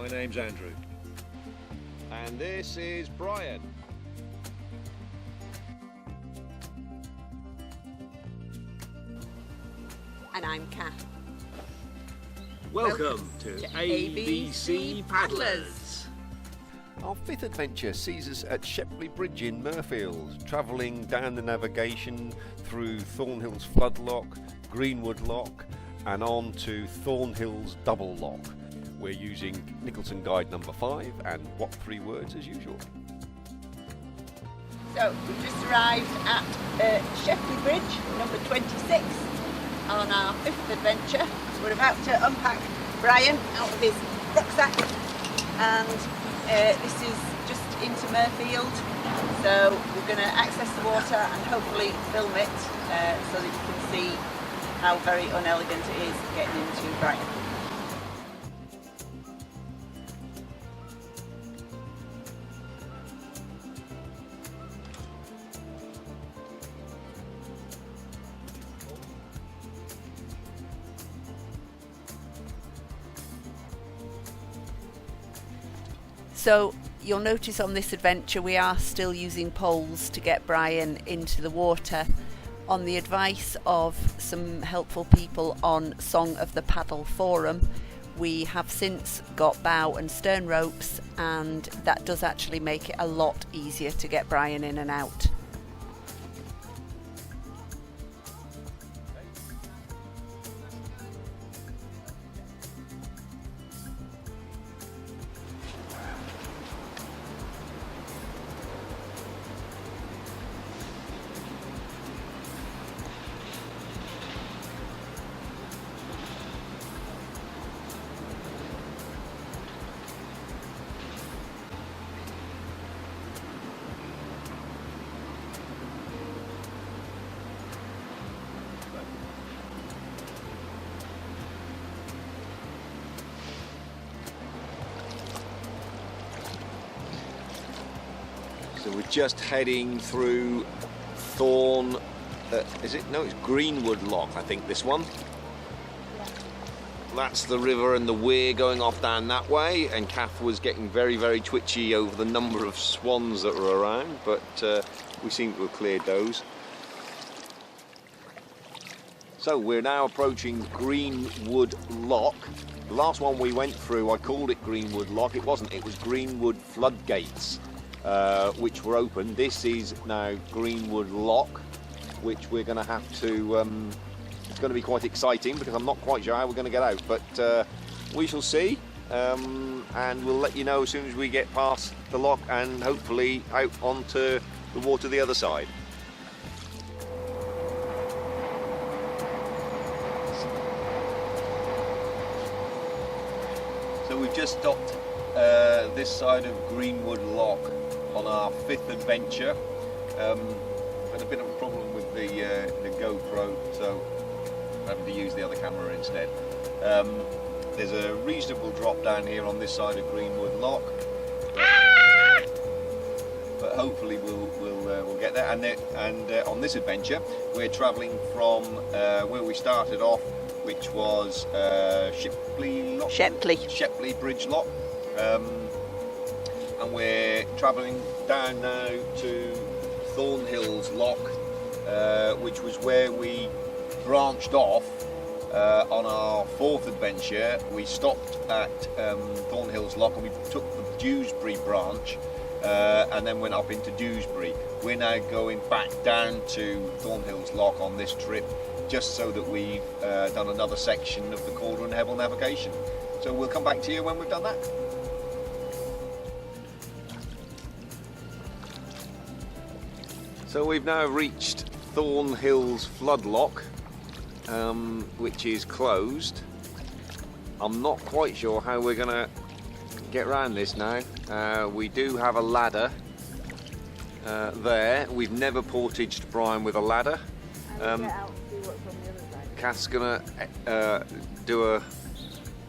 My name's Andrew. And this is Brian. And I'm Kath. Welcome to ABC Paddlers. Our fifth adventure sees us at Shepley Bridge in Mirfield, travelling down the navigation through Thornhill's Flood Lock, Greenwood Lock, and on to Thornhill's Double Lock. We're using Nicholson Guide number 5 and what 3 words as usual. So we've just arrived at Shepley Bridge, number 26, on our 5th adventure. So we're about to unpack Brian out of his rucksack, and this is just into Mirfield. So we're going to access the water and hopefully film it so that you can see how very unelegant it is getting into Brian. So you'll notice on this adventure we are still using poles to get Brian into the water. On the advice of some helpful people on Song of the Paddle forum, we have since got bow and stern ropes, and that does actually make it a lot easier to get Brian in and out. So we're just heading through it's Greenwood Lock, I think, this one. Yeah. That's the river and the weir going off down that way, and Kath was getting very, very twitchy over the number of swans that were around, but we seem to have cleared those. So we're now approaching Greenwood Lock. The last one we went through, I called it Greenwood Lock. It wasn't, it was Greenwood Floodgates. Which were open. This is now Greenwood Lock, which we're going to have to, it's going to be quite exciting because I'm not quite sure how we're going to get out, but we shall see, and we'll let you know as soon as we get past the lock and hopefully out onto the water the other side. So we've just stopped this side of Greenwood Lock on our 5th adventure. Had a bit of a problem with the GoPro, so I'm having to use the other camera instead. There's a reasonable drop down here on this side of Greenwood Lock, but hopefully we'll get there. And on this adventure, we're travelling from where we started off, which was Shepley Bridge Lock. And we're travelling down now to Thornhill's Lock, which was where we branched off on our 4th adventure. We stopped at Thornhill's Lock and we took the Dewsbury branch and then went up into Dewsbury. We're now going back down to Thornhill's Lock on this trip, just so that we've done another section of the Calder and Hebble navigation. So we'll come back to you when we've done that. So we've now reached Thornhill's Flood Lock, which is closed. I'm not quite sure how we're going to get around this now. We do have a ladder there. We've never portaged Brian with a ladder. Kath's going to do a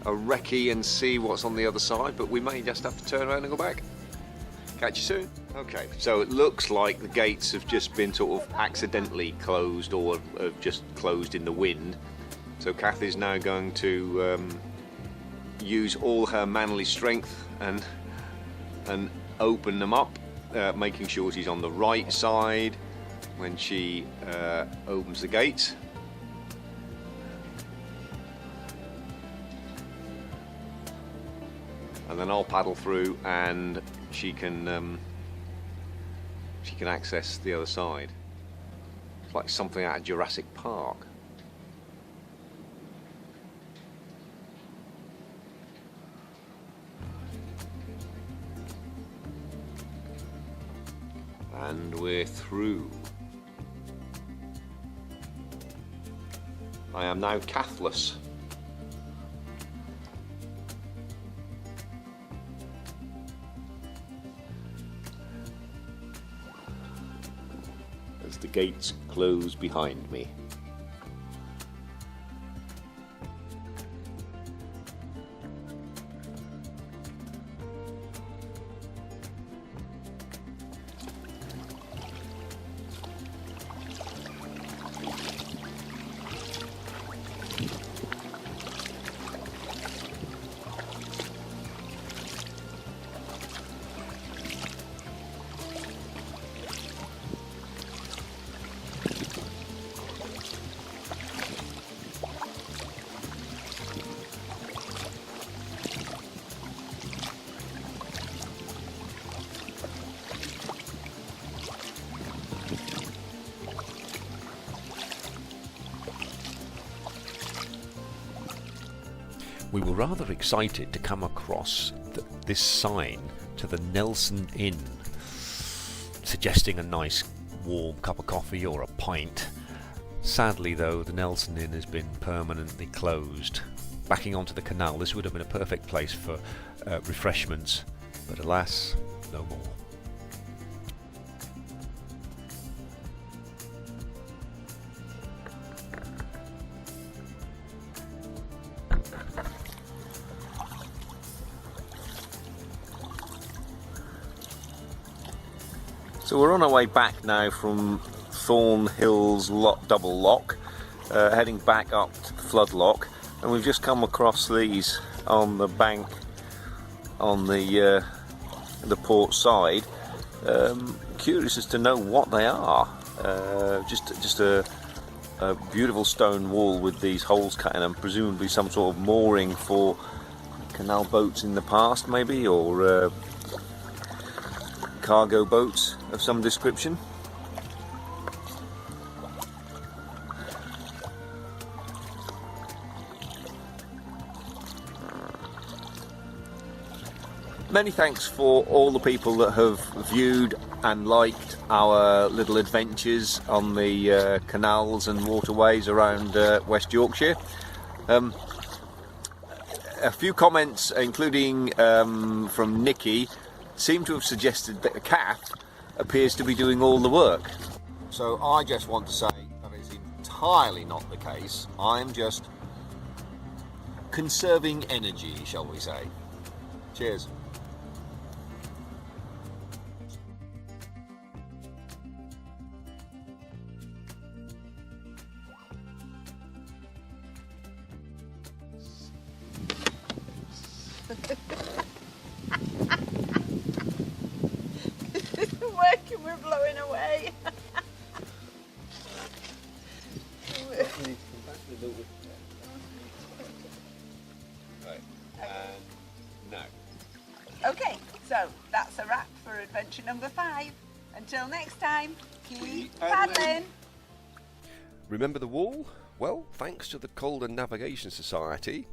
recce and see what's on the other side, but we may just have to turn around and go back. Catch you soon. Okay, so it looks like the gates have just been sort of accidentally closed or have just closed in the wind. So Kath is now going to use all her manly strength and open them up, making sure she's on the right side when she opens the gates. And then I'll paddle through and she can access the other side. It's like something out of Jurassic Park. And we're through. I am now cathless. As the gates close behind me. We were rather excited to come across this sign to the Nelson Inn, suggesting a nice warm cup of coffee or a pint. Sadly though, the Nelson Inn has been permanently closed. Backing onto the canal, this would have been a perfect place for refreshments, but alas, no more. So we're on our way back now from Thornhill's double lock, heading back up to the flood lock, and we've just come across these on the bank on the port side. Curious as to know what they are. Just a beautiful stone wall with these holes cut in them, presumably some sort of mooring for canal boats in the past, maybe, or cargo boats of some description. Many thanks for all the people that have viewed and liked our little adventures on the canals and waterways around West Yorkshire. A few comments, including from Nikki, seem to have suggested that a cat appears to be doing all the work. So I just want to say that is entirely not the case. I'm just conserving energy, shall we say. Cheers. Working, we're blowing away. Right, and now. Okay, so that's a wrap for adventure number 5. Until next time, keep paddling. Remember the wall? Well, thanks to the Calder Navigation Society,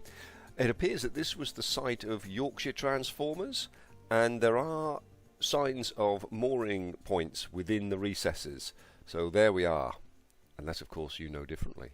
it appears that this was the site of Yorkshire transformers, and there are signs of mooring points within the recesses. So there we are, unless of course you know differently.